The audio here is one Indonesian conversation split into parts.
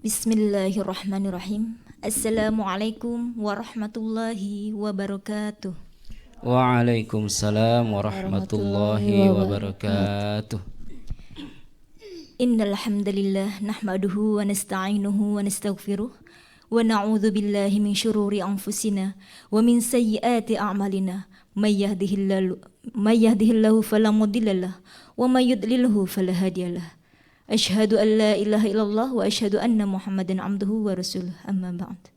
Bismillahirrahmanirrahim. Assalamualaikum warahmatullahi wabarakatuh. Waalaikumsalam warahmatullahi wabarakatuh. Innal hamdalillah nahmaduhu wa nasta'inuhu wa nastaghfiruh wa na'udzu billahi min syururi anfusina wa min sayyiati a'malina. May yahdihillahu fala mudhillalah wa may yudlilhu fala hadiyalah. Asyhadu an la ilaha illallah wa asyhadu anna Muhammadan abduhu wa rasuluh. Amma ba'd.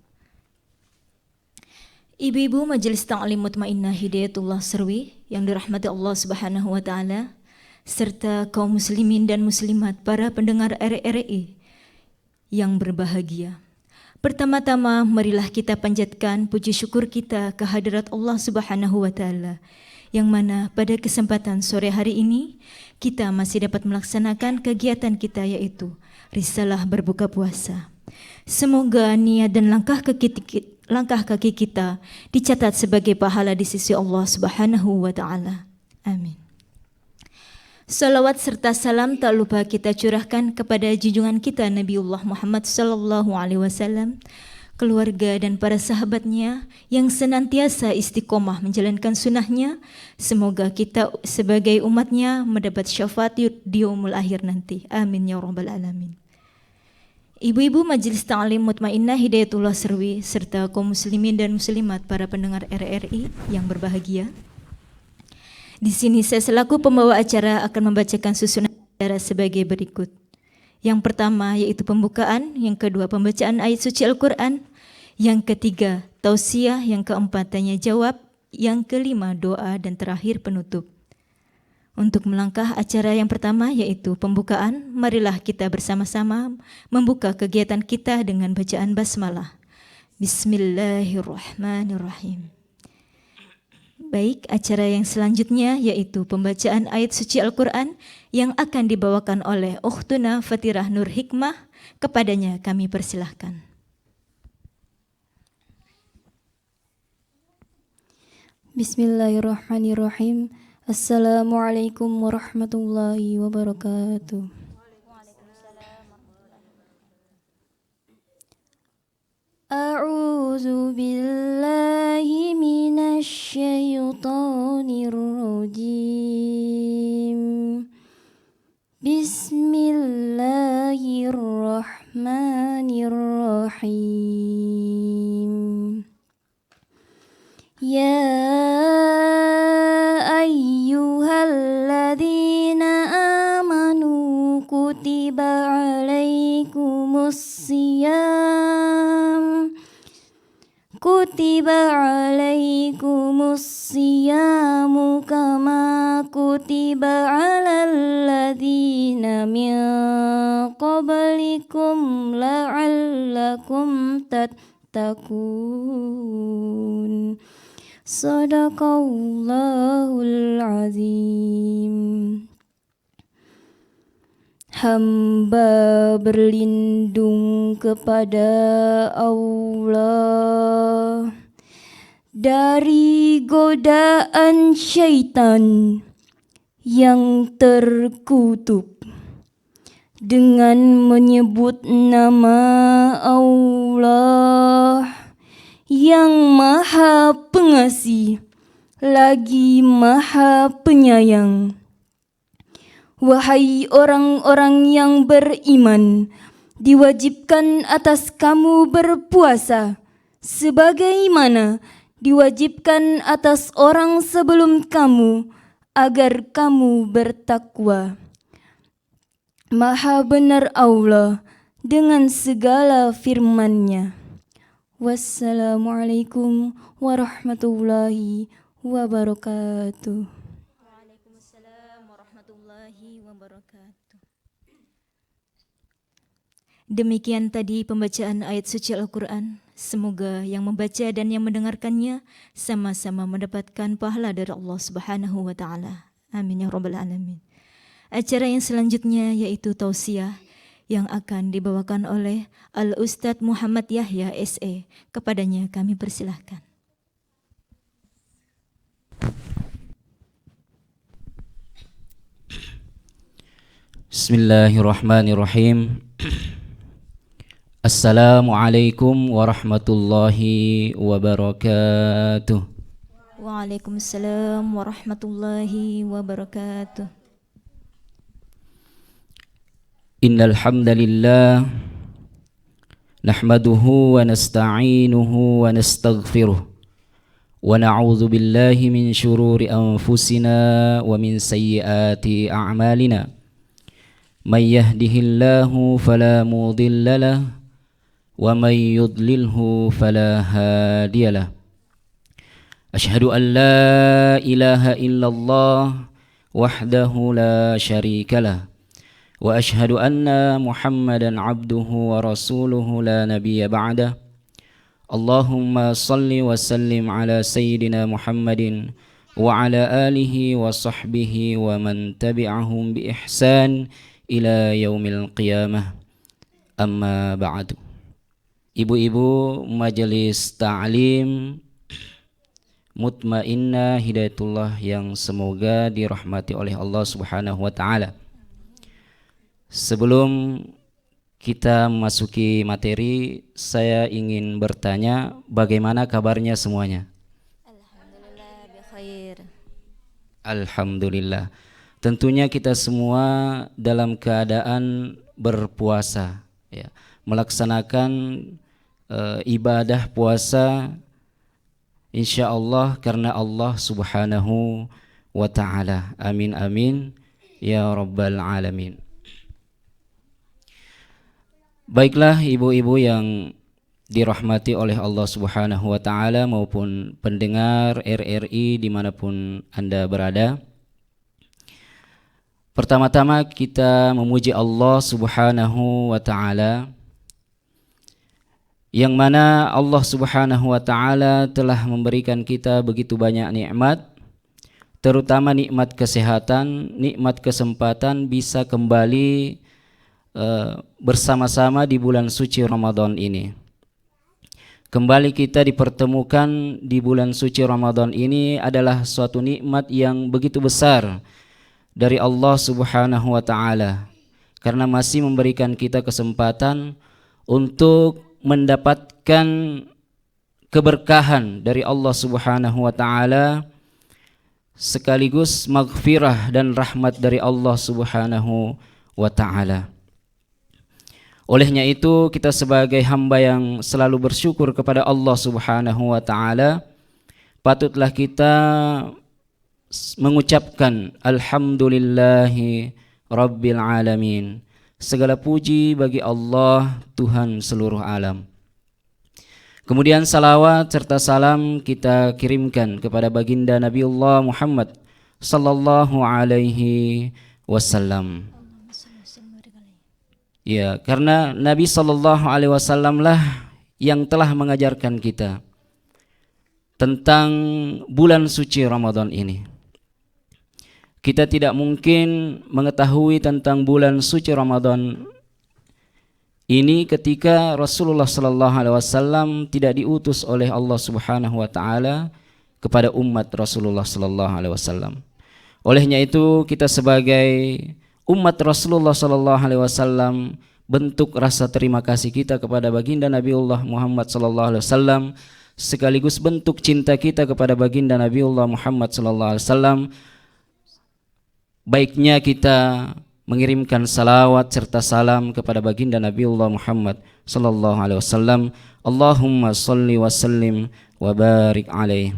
Ibu-ibu Majelis Ta'lim Mutmainnah Hidayatullah Serwi yang dirahmati Allah Subhanahu wa taala, serta kaum muslimin dan muslimat para pendengar RRI yang berbahagia. Pertama-tama marilah kita panjatkan puji syukur kita kehadirat Allah Subhanahu wa taala, yang mana pada kesempatan sore hari ini kita masih dapat melaksanakan kegiatan kita, yaitu risalah berbuka puasa. Semoga niat dan langkah kaki kita dicatat sebagai pahala di sisi Allah Subhanahu wa taala. Amin. Salawat serta salam tak lupa kita curahkan kepada junjungan kita Nabiullah Muhammad sallallahu alaihi wasallam, keluarga dan para sahabatnya yang senantiasa istiqomah menjalankan sunnahnya. Semoga kita sebagai umatnya mendapat syafaat di yaumul akhir nanti. Amin ya rabbal alamin. Ibu-ibu Majelis Ta'lim Mutmainnah Hidayatullah Serwi serta kaum muslimin dan muslimat para pendengar RRI yang berbahagia. Di sini saya selaku pembawa acara akan membacakan susunan acara sebagai berikut. Yang pertama yaitu pembukaan, yang kedua pembacaan ayat suci Al-Quran, yang ketiga tausiah, yang keempat tanya jawab, yang kelima doa, dan terakhir penutup. Untuk melangkah acara yang pertama yaitu pembukaan, marilah kita bersama-sama membuka kegiatan kita dengan bacaan basmalah. Bismillahirrahmanirrahim. Baik, acara yang selanjutnya yaitu pembacaan ayat suci Al-Quran yang akan dibawakan oleh Ukhtuna Fatirah Nur Hikmah. Kepadanya kami persilahkan. Bismillahirrahmanirrahim. Assalamualaikum warahmatullahi wabarakatuh. A'udzu billahi minasy syaithanir rajim. Bismillahirrahmanirrahim. Ya ayyuhalladzina amanu kutiba alaikumus siyam kama kutiba alal ladzina min qablikum la'allakum tattaqun. Sadaqallahul azim. Hamba berlindung kepada Allah dari godaan syaitan yang terkutuk dengan menyebut nama Allah yang Maha Pengasih lagi Maha Penyayang. Wahai orang-orang yang beriman, diwajibkan atas kamu berpuasa sebagaimana diwajibkan atas orang sebelum kamu, agar kamu bertakwa. Maha benar Allah dengan segala firman-Nya. Wassalamualaikum warahmatullahi wabarakatuh. Waalaikumsalam warahmatullahi wabarakatuh. Demikian tadi pembacaan ayat suci Al-Quran. Semoga yang membaca dan yang mendengarkannya sama-sama mendapatkan pahala dari Allah Subhanahu wa taala. Amin ya rabbal alamin. Acara yang selanjutnya yaitu tausiah yang akan dibawakan oleh Al-Ustadz Muhammad Yahya SE. Kepadanya kami persilahkan. Bismillahirrahmanirrahim. Assalamualaikum warahmatullahi wabarakatuh. Waalaikumsalam warahmatullahi wabarakatuh. Innal hamdalillah nahmaduhu wa nasta'inuhu wa nastaghfiruh wa na'udzu billahi min syururi anfusina wa min sayyiati a'malina. May yahdihillahu fala mudilla lahu wa may yudlilhu fala hadiyalah. Asyhadu an la ilaha illallah wahdahu la syarikalah wa asyhadu anna Muhammadan abduhu wa rasuluhu la nabiyya ba'dah. Allahumma salli wa sallim ala sayyidina Muhammadin wa ala alihi wa sahbihi wa man tabi'ahum bi ihsan ila yaumil qiyamah. Amma ba'du. Ibu-ibu majelis ta'lim Mutmainnah Hidayatullah yang semoga dirahmati oleh Allah Subhanahu wa taala. Sebelum kita memasuki materi, saya ingin bertanya bagaimana kabarnya semuanya? Alhamdulillah bikhair. Alhamdulillah. Tentunya kita semua dalam keadaan berpuasa, ya, melaksanakan ibadah puasa insyaallah karena Allah Subhanahu wa taala. Amin amin ya rabbal alamin. Baiklah ibu-ibu yang dirahmati oleh Allah Subhanahu wa taala maupun pendengar RRI dimanapun Anda berada. Pertama-tama kita memuji Allah Subhanahu wa taala yang mana Allah Subhanahu wa taala telah memberikan kita begitu banyak nikmat, terutama nikmat kesehatan, nikmat kesempatan bisa kembali bersama-sama di bulan suci Ramadan ini. Kembali kita dipertemukan di bulan suci Ramadan ini adalah suatu nikmat yang begitu besar dari Allah Subhanahu wa taala, karena masih memberikan kita kesempatan untuk mendapatkan keberkahan dari Allah Subhanahu wa taala sekaligus maghfirah dan rahmat dari Allah Subhanahu wa taala. Olehnya itu kita sebagai hamba yang selalu bersyukur kepada Allah Subhanahu wa taala, patutlah kita mengucapkan alhamdulillahi rabbil alamin. Segala puji bagi Allah, Tuhan seluruh alam. Kemudian salawat serta salam kita kirimkan kepada baginda Nabiullah Muhammad sallallahu alaihi wasallam. Ya, karena Nabi sallallahu alaihi wasallam lah yang telah mengajarkan kita tentang bulan suci Ramadan ini. Kita tidak mungkin mengetahui tentang bulan suci Ramadan ini ketika Rasulullah sallallahu alaihi wasallam tidak diutus oleh Allah Subhanahu wa taala kepada umat Rasulullah sallallahu alaihi wasallam. Olehnya itu kita sebagai umat Rasulullah sallallahu alaihi wasallam, bentuk rasa terima kasih kita kepada baginda Nabiullah Muhammad sallallahu alaihi wasallam sekaligus bentuk cinta kita kepada baginda Nabiullah Muhammad sallallahu alaihi wasallam, baiknya kita mengirimkan salawat serta salam kepada baginda Nabiullah Muhammad sallallahu alaihi wasallam. Allahumma salli wa sallim wa barik alaih.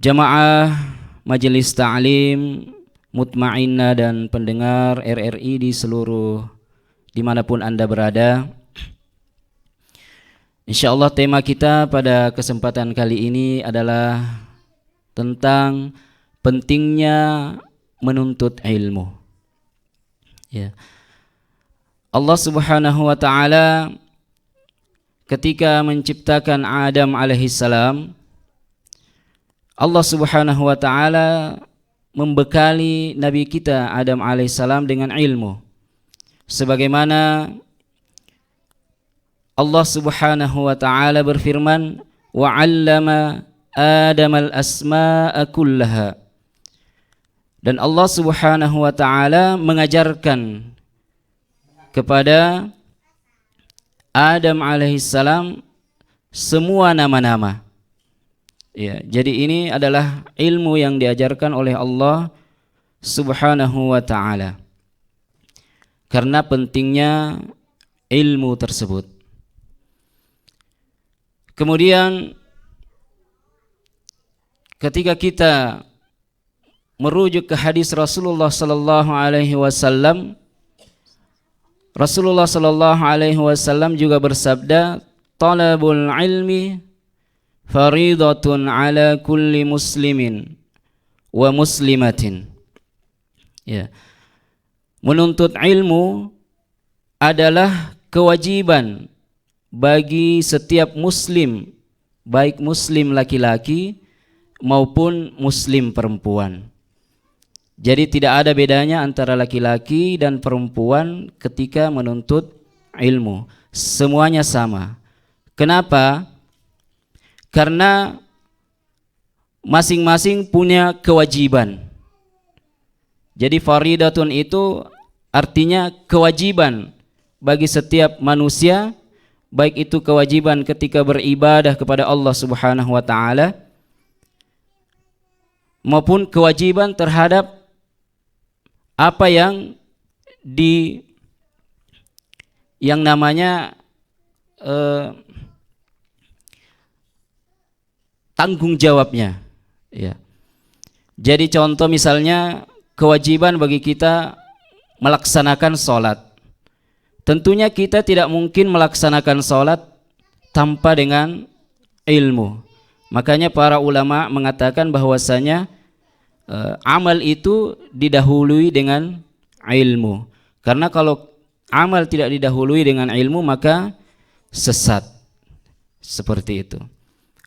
Jamaah majelis ta'lim Mutmainnah dan pendengar RRI di seluruh dimanapun Anda berada, insyaallah tema kita pada kesempatan kali ini adalah tentang pentingnya menuntut ilmu. Ya. Allah Subhanahu wa taala ketika menciptakan Adam alaihissalam, Allah Subhanahu wa taala membekali Nabi kita Adam alaihissalam dengan ilmu, sebagaimana Allah Subhanahu wa taala berfirman, wa 'allama Adam al-asma'a kullaha. Dan Allah Subhanahu wa taala mengajarkan kepada Adam alaihissalam semua nama-nama. Ya, jadi ini adalah ilmu yang diajarkan oleh Allah Subhanahu wa ta'ala. Karena pentingnya ilmu tersebut. Kemudian ketika kita merujuk ke hadis Rasulullah sallallahu alaihi wasallam, Rasulullah sallallahu alaihi wasallam juga bersabda, "Talabul ilmi faridatun ala kulli muslimin wa muslimatin." Ya. Menuntut ilmu adalah kewajiban bagi setiap muslim, baik muslim laki-laki maupun muslim perempuan. Jadi tidak ada bedanya antara laki-laki dan perempuan ketika menuntut ilmu. Semuanya sama. Kenapa? Karena masing-masing punya kewajiban. Jadi faridatun itu artinya kewajiban bagi setiap manusia, baik itu kewajiban ketika beribadah kepada Allah Subhanahu wa ta'ala maupun kewajiban terhadap apa yang namanya tanggung jawabnya, ya. Jadi contoh misalnya kewajiban bagi kita melaksanakan sholat. Tentunya kita tidak mungkin melaksanakan sholat tanpa dengan ilmu. Makanya para ulama mengatakan bahwasanya amal itu didahului dengan ilmu. Karena kalau amal tidak didahului dengan ilmu maka sesat. Seperti itu.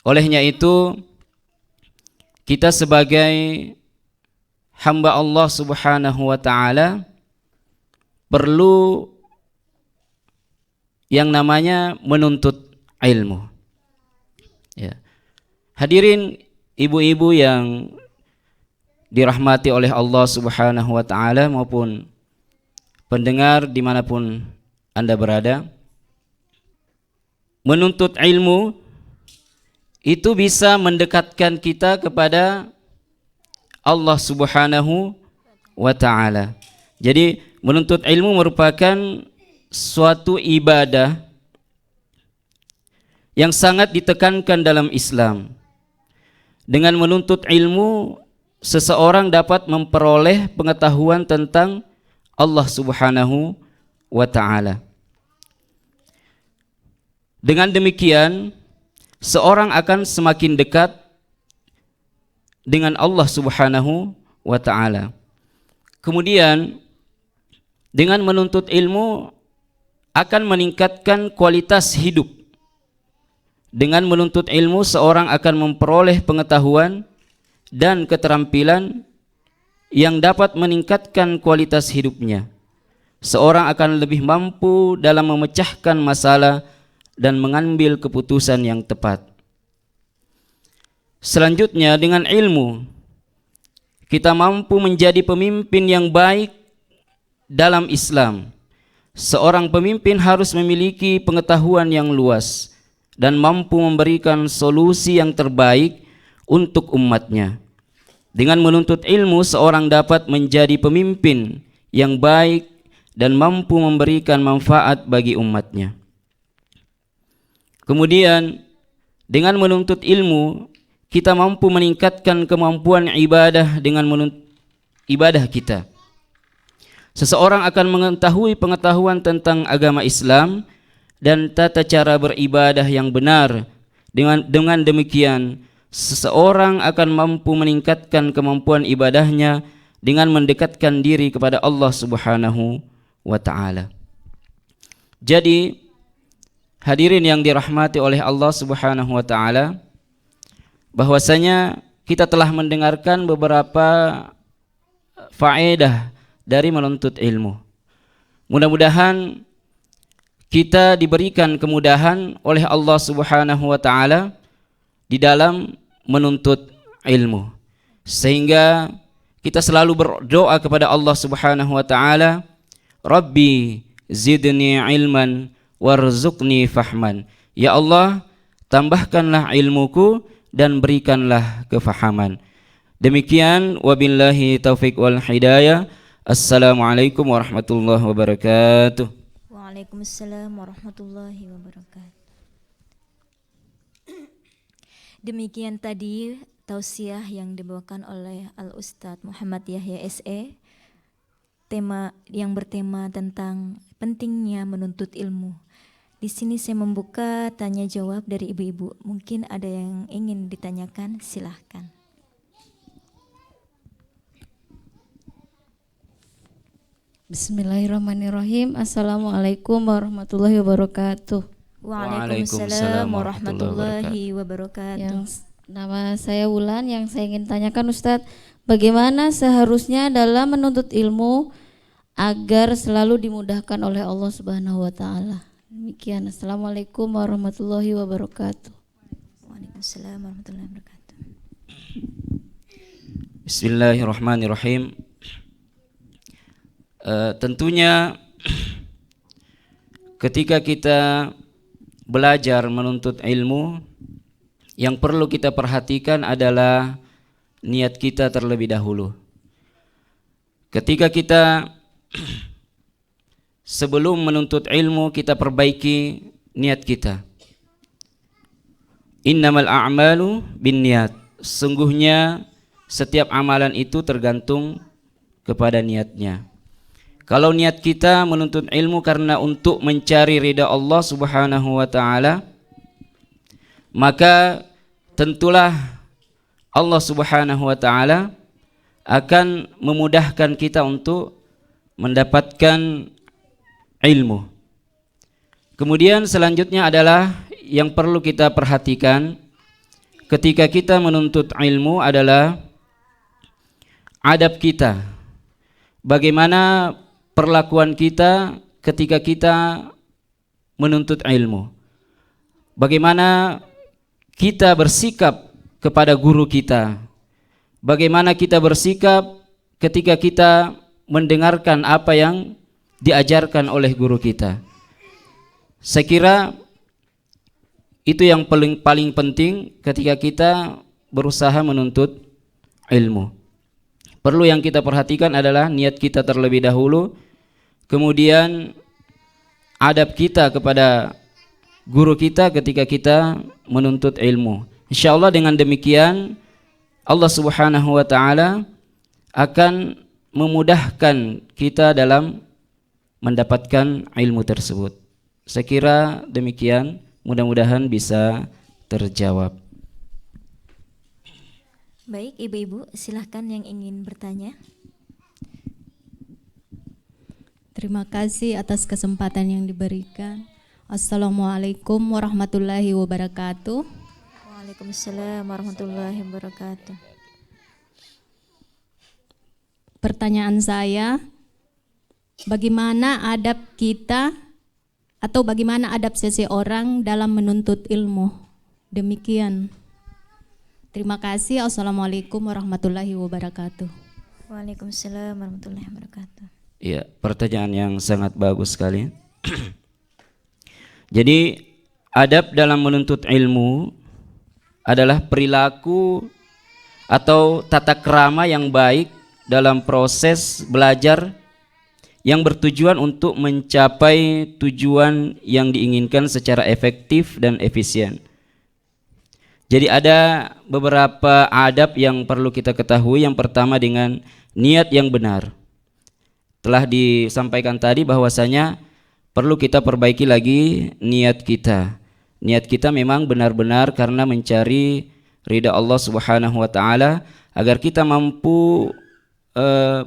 Olehnya itu kita sebagai hamba Allah Subhanahu wa ta'ala perlu yang namanya menuntut ilmu. Ya. Hadirin ibu-ibu yang dirahmati oleh Allah Subhanahu wa ta'ala maupun pendengar dimanapun Anda berada, menuntut ilmu itu bisa mendekatkan kita kepada Allah Subhanahu wa ta'ala. Jadi menuntut ilmu merupakan suatu ibadah yang sangat ditekankan dalam Islam. Dengan menuntut ilmu, seseorang dapat memperoleh pengetahuan tentang Allah Subhanahu wa ta'ala. Dengan demikian, seorang akan semakin dekat dengan Allah Subhanahu wa ta'ala. Kemudian, dengan menuntut ilmu akan meningkatkan kualitas hidup. Dengan menuntut ilmu, seorang akan memperoleh pengetahuan dan keterampilan yang dapat meningkatkan kualitas hidupnya. Seorang akan lebih mampu dalam memecahkan masalah dan mengambil keputusan yang tepat. Selanjutnya, dengan ilmu kita mampu menjadi pemimpin yang baik dalam Islam. Seorang pemimpin harus memiliki pengetahuan yang luas dan mampu memberikan solusi yang terbaik untuk umatnya. Dengan menuntut ilmu, seorang dapat menjadi pemimpin yang baik dan mampu memberikan manfaat bagi umatnya. Kemudian, dengan menuntut ilmu, kita mampu meningkatkan kemampuan ibadah dengan ibadah kita. Seseorang akan mengetahui pengetahuan tentang agama Islam dan tata cara beribadah yang benar. Dengan demikian, seseorang akan mampu meningkatkan kemampuan ibadahnya dengan mendekatkan diri kepada Allah Subhanahu wa ta'ala. Jadi, hadirin yang dirahmati oleh Allah Subhanahu wa ta'ala, bahwasanya kita telah mendengarkan beberapa faedah dari menuntut ilmu. Mudah-mudahan kita diberikan kemudahan oleh Allah Subhanahu wa ta'ala di dalam menuntut ilmu, sehingga kita selalu berdoa kepada Allah Subhanahu wa ta'ala, Rabbi zidni ilman warzuqni fahman. Ya Allah, tambahkanlah ilmuku dan berikanlah kefahaman. Demikian, wabillahi taufik wal hidayah. Assalamualaikum warahmatullahi wabarakatuh. Waalaikumsalam warahmatullahi wabarakatuh. Demikian tadi tausiah yang dibawakan oleh Al-Ustadz Muhammad Yahya SE, tema yang bertema tentang pentingnya menuntut ilmu. Di sini saya membuka tanya jawab dari ibu-ibu. Mungkin ada yang ingin ditanyakan, silahkan. Bismillahirrahmanirrahim. Assalamualaikum warahmatullahi wabarakatuh. Waalaikumsalam warahmatullahi wabarakatuh. Nama saya Wulan. Yang saya ingin tanyakan Ustadz, bagaimana seharusnya dalam menuntut ilmu agar selalu dimudahkan oleh Allah Subhanahu wa taala. Demikian. Assalamualaikum warahmatullahi wabarakatuh. Waalaikumsalam warahmatullahi wabarakatuh. Bismillahirrahmanirrahim. Tentunya ketika kita belajar menuntut ilmu, yang perlu kita perhatikan adalah niat kita terlebih dahulu. Ketika kita sebelum menuntut ilmu, kita perbaiki niat kita. Innamal a'malu binniyat. Sungguhnya setiap amalan itu tergantung kepada niatnya. Kalau niat kita menuntut ilmu karena untuk mencari ridha Allah Subhanahu wa taala, maka tentulah Allah Subhanahu wa taala akan memudahkan kita untuk mendapatkan ilmu. Kemudian selanjutnya adalah yang perlu kita perhatikan ketika kita menuntut ilmu adalah adab kita. Bagaimana perlakuan kita ketika kita menuntut ilmu. Bagaimana kita bersikap kepada guru kita. Bagaimana kita bersikap ketika kita mendengarkan apa yang diajarkan oleh guru kita. Saya kira itu yang paling penting ketika kita berusaha menuntut ilmu. Perlu yang kita perhatikan adalah niat kita terlebih dahulu, kemudian adab kita kepada guru kita ketika kita menuntut ilmu. Insyaallah dengan demikian Allah Subhanahu wa taala akan memudahkan kita dalam mendapatkan ilmu tersebut. Saya kira demikian, mudah-mudahan bisa terjawab. Baik, ibu-ibu, silahkan yang ingin bertanya. Terima kasih atas kesempatan yang diberikan. Assalamualaikum warahmatullahi wabarakatuh. Waalaikumsalam warahmatullahi wabarakatuh. Pertanyaan saya, bagaimana adab kita atau bagaimana adab seseorang dalam menuntut ilmu? Demikian. Terima kasih. Assalamualaikum warahmatullahi wabarakatuh. Waalaikumsalam warahmatullahi wabarakatuh. Iya, pertanyaan yang sangat bagus sekali. Jadi adab dalam menuntut ilmu adalah perilaku atau tata krama yang baik dalam proses belajar yang bertujuan untuk mencapai tujuan yang diinginkan secara efektif dan efisien. Jadi ada beberapa adab yang perlu kita ketahui. Yang pertama dengan niat yang benar. Telah disampaikan tadi bahwasanya perlu kita perbaiki lagi niat kita. Niat kita memang benar-benar karena mencari ridha Allah Subhanahu wa taala agar kita mampu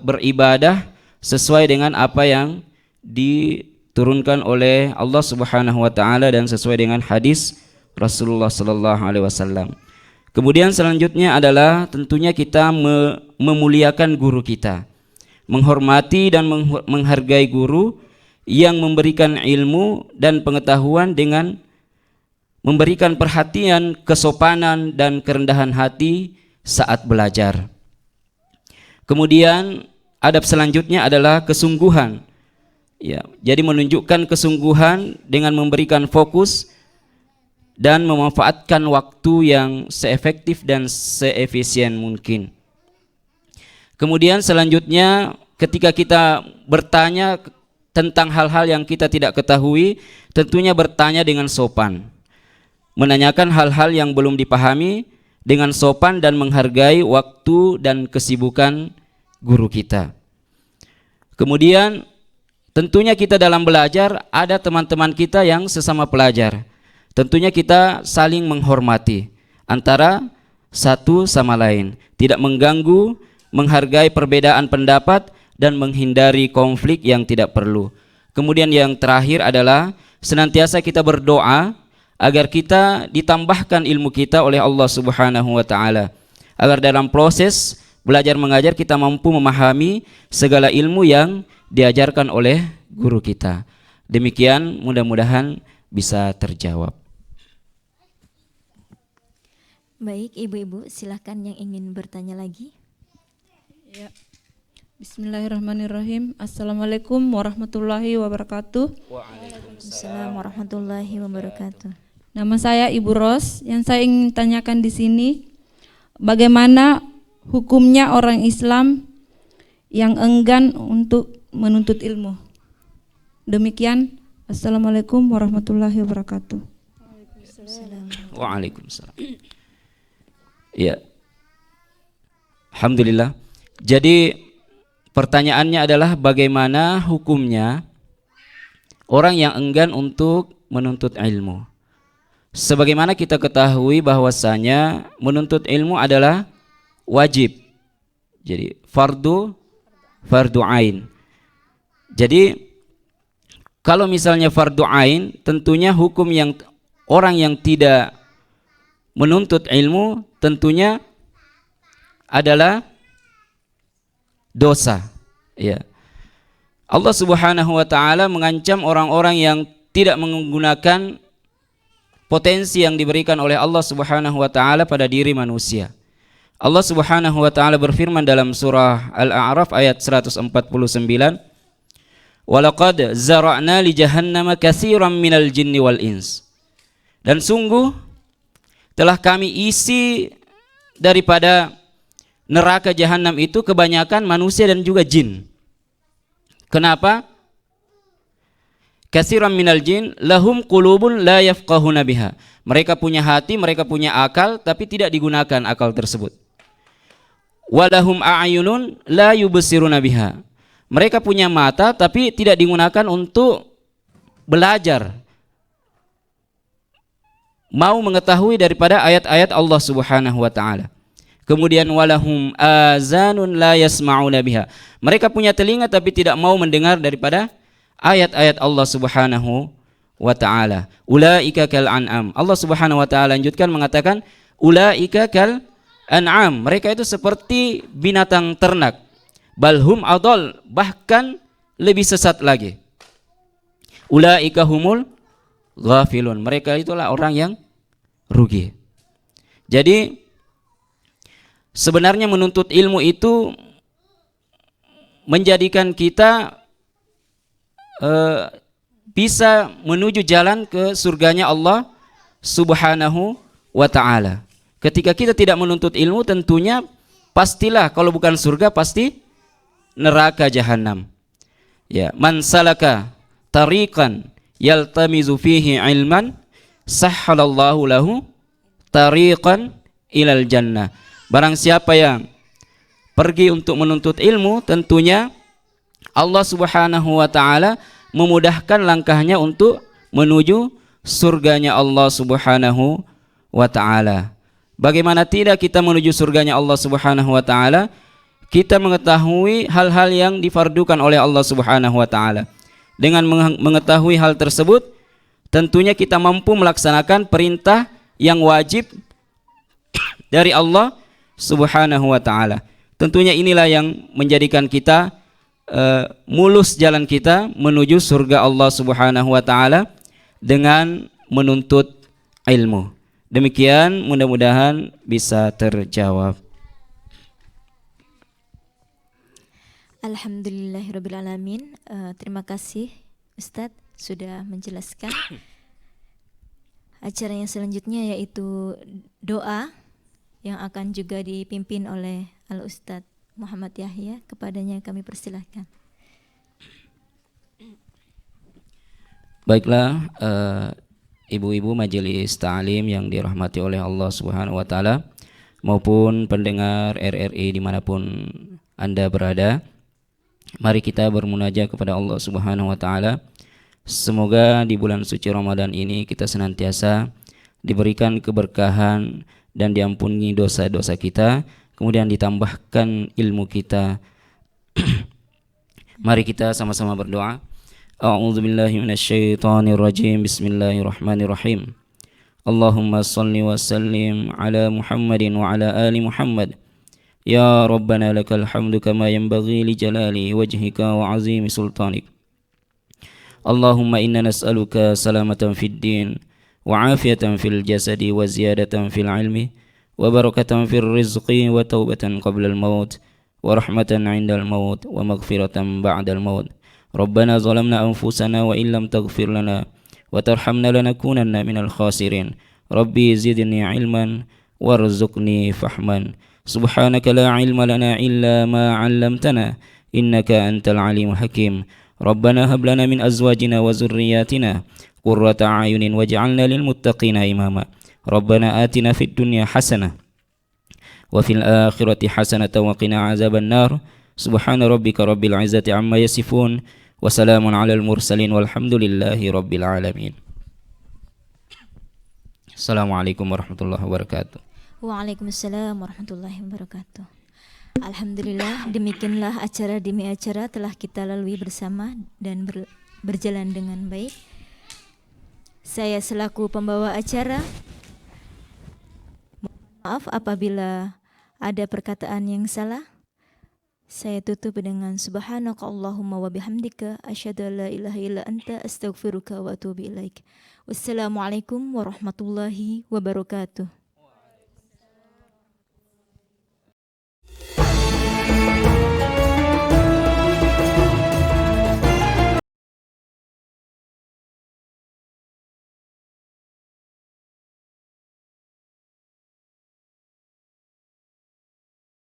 beribadah sesuai dengan apa yang diturunkan oleh Allah Subhanahu wa taala dan sesuai dengan hadis Rasulullah sallallahu alaihi wasallam. Kemudian selanjutnya adalah tentunya kita memuliakan guru kita. Menghormati dan menghargai guru yang memberikan ilmu dan pengetahuan dengan memberikan perhatian, kesopanan dan kerendahan hati saat belajar. Kemudian adab selanjutnya adalah kesungguhan Ya, jadi menunjukkan kesungguhan dengan memberikan fokus dan memanfaatkan waktu yang seefektif dan seefisien mungkin. Kemudian selanjutnya ketika kita bertanya tentang hal-hal yang kita tidak ketahui, tentunya bertanya dengan sopan. Menanyakan hal-hal yang belum dipahami dengan sopan dan menghargai waktu dan kesibukan guru kita. Kemudian tentunya kita dalam belajar ada teman-teman kita yang sesama pelajar. Tentunya kita saling menghormati antara satu sama lain, tidak mengganggu, menghargai perbedaan pendapat dan menghindari konflik yang tidak perlu. Kemudian yang terakhir adalah senantiasa kita berdoa agar kita ditambahkan ilmu kita oleh Allah Subhanahu wa taala, agar dalam proses belajar mengajar kita mampu memahami segala ilmu yang diajarkan oleh guru kita. Demikian, mudah-mudahan bisa terjawab. Baik, ibu-ibu, silahkan yang ingin bertanya lagi. Ya. Bismillahirrahmanirrahim. Assalamualaikum warahmatullahi wabarakatuh. Waalaikumsalam warahmatullahi wabarakatuh. Nama saya Ibu Ros. Yang saya ingin tanyakan di sini, bagaimana hukumnya orang Islam yang enggan untuk menuntut ilmu? Demikian. Assalamualaikum warahmatullahi wabarakatuh. Waalaikumsalam. Ya. Alhamdulillah. Jadi pertanyaannya adalah bagaimana hukumnya orang yang enggan untuk menuntut ilmu. Sebagaimana kita ketahui bahwasanya menuntut ilmu adalah wajib. Jadi fardu ain. Jadi kalau misalnya fardu ain, tentunya hukum yang orang yang tidak menuntut ilmu tentunya adalah dosa. Ya. Allah Subhanahu wa taala mengancam orang-orang yang tidak menggunakan potensi yang diberikan oleh Allah Subhanahu wa taala pada diri manusia. Allah Subhanahu wa taala berfirman dalam surah Al-A'raf ayat 149, "Walaqad zara'na li jahannama katsiran minal jinni wal ins." Dan sungguh telah kami isi daripada neraka jahanam itu kebanyakan manusia dan juga jin. Kenapa? Katsiran minal jin lahum qulubun la yafqahuna biha. Mereka punya hati, mereka punya akal, tapi tidak digunakan akal tersebut. Walahum a'yunun la yubsiruna biha. Mereka punya mata tapi tidak digunakan untuk belajar, mau mengetahui daripada ayat-ayat Allah Subhanahu wa taala. Kemudian walahum azanun la yasma'una biha. Mereka punya telinga tapi tidak mau mendengar daripada ayat-ayat Allah Subhanahu wa taala. Ulaika kal an'am. Allah Subhanahu wa taala lanjutkan mengatakan ulaika kal an'am. Mereka itu seperti binatang ternak. Balhum adall, bahkan lebih sesat lagi. Ulaika humul ghafilun. Mereka itulah orang yang rugi. Jadi sebenarnya menuntut ilmu itu menjadikan kita bisa menuju jalan ke surganya Allah Subhanahu wa taala. Ketika kita tidak menuntut ilmu, tentunya pastilah kalau bukan surga pasti neraka jahanam. Ya, man salaka tariqan yaltamizu fihi ilman sahhalallahu lahu tariqan ilal jannah. Barang siapa yang pergi untuk menuntut ilmu, tentunya Allah Subhanahu wa taala memudahkan langkahnya untuk menuju surganya Allah Subhanahu wa taala. Bagaimana tidak kita menuju surganya Allah Subhanahu wa taala? Kita mengetahui hal-hal yang difardukan oleh Allah Subhanahu wa taala. Dengan mengetahui hal tersebut, tentunya kita mampu melaksanakan perintah yang wajib dari Allah Subhanahu wa taala. Tentunya inilah yang menjadikan kita mulus jalan kita menuju surga Allah Subhanahu wa taala dengan menuntut ilmu. Demikian, mudah-mudahan bisa terjawab. Alhamdulillahirrabbilalamin. Terima kasih Ustadz sudah menjelaskan. Acara yang selanjutnya yaitu doa yang akan juga dipimpin oleh Al-Ustadz Muhammad Yahya. Kepadanya kami persilahkan. Baiklah, ibu-ibu majelis ta'lim yang dirahmati oleh Allah Subhanahu wa taala maupun pendengar RRI dimanapun Anda berada, mari kita bermunajat kepada Allah Subhanahu wa taala. Semoga di bulan suci Ramadan ini kita senantiasa diberikan keberkahan dan diampuni dosa-dosa kita, kemudian ditambahkan ilmu kita. Mari kita sama-sama berdoa. A'udzu billahi minasyaitonir rajim. Bismillahirrahmanirrahim. Allahumma shalli wa sallim ala Muhammadin wa ala ali Muhammad. Ya Rabbana lakal hamdu kama yanbaghi li jalali wajhika wa azimi sultanik. Allahumma inna nas'aluka salamatan fid din wa afiyatan fil jasadi wa ziyadatan fil ilmi wa barakatan fil rizqi wa taubatan qabla al maut wa rahmatan 'inda al maut wa maghfiratan ba'da al maut. Rabbana zalamna anfusana wa illam taghfir lana wa tarhamna lanakunanna minal khasirin. Rabbi zidni ilman warzuqni fahman. Subhanaka la ilma lana illa ma 'allamtana innaka antal alimul hakim. Rabbana hab lana min azwajina wa zurriyyatina qurrata a'yunin waj'alna lil muttaqina imama. Rabbana atina fid dunya hasanah wa fil akhirati hasanatan wa qina azaban nar. Subhana rabbika rabbil izzati amma yasifun wa salamun alal mursalin walhamdulillahi rabbil alamin. Assalamualaikum warahmatullahi wabarakatuh. Waalaikumsalam warahmatullahi wabarakatuh. Alhamdulillah, demikianlah acara demi acara telah kita lalui bersama dan berjalan dengan baik. Saya selaku pembawa acara, maaf apabila ada perkataan yang salah. Saya tutup dengan subhanaka Allahumma wa bihamdika asyhadu an la ilaha illa anta astaghfiruka wa atubu ilaik. Wassalamualaikum warahmatullahi wabarakatuh.